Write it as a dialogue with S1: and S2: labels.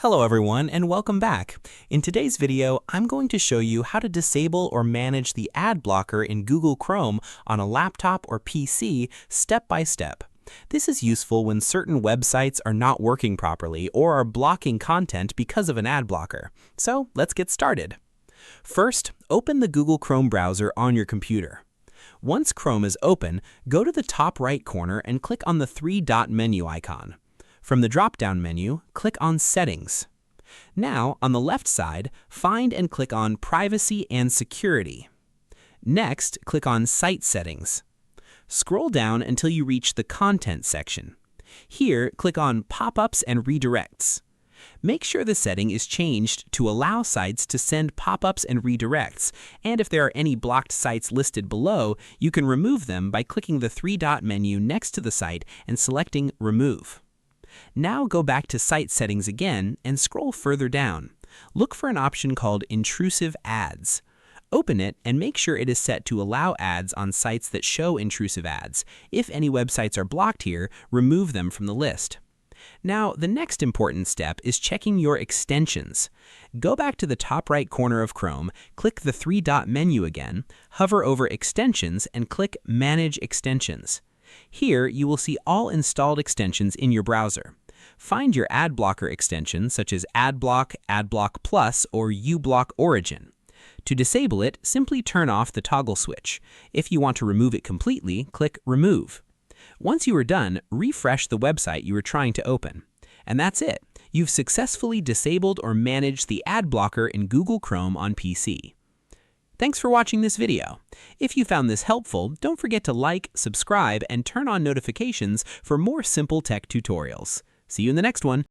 S1: Hello everyone and welcome back. In today's video, I'm going to show you how to disable or manage the ad blocker in Google Chrome on a laptop or PC step by step. This is useful when certain websites are not working properly or are blocking content because of an ad blocker. So let's get started. First, open the Google Chrome browser on your computer. Once Chrome is open, go to the top right corner and click on the three-dot menu icon. From the drop-down menu, click on Settings. Now, on the left side, find and click on Privacy and Security. Next, click on Site Settings. Scroll down until you reach the Content section. Here, click on Pop-ups and Redirects. Make sure the setting is changed to allow sites to send pop-ups and redirects, and if there are any blocked sites listed below, you can remove them by clicking the three-dot menu next to the site and selecting Remove. Now go back to Site Settings again and scroll further down. Look for an option called Intrusive Ads. Open it and make sure it is set to allow ads on sites that show intrusive ads. If any websites are blocked here, remove them from the list. Now, the next important step is checking your extensions. Go back to the top right corner of Chrome, click the three-dot menu again, hover over Extensions, and click Manage Extensions. Here, you will see all installed extensions in your browser. Find your ad blocker extension, such as AdBlock, AdBlock Plus, or uBlock Origin. To disable it, simply turn off the toggle switch. If you want to remove it completely, click Remove. Once you are done, refresh the website you are trying to open. And that's it. You've successfully disabled or managed the ad blocker in Google Chrome on PC. Thanks for watching this video. If you found this helpful, don't forget to like, subscribe, and turn on notifications for more simple tech tutorials. See you in the next one.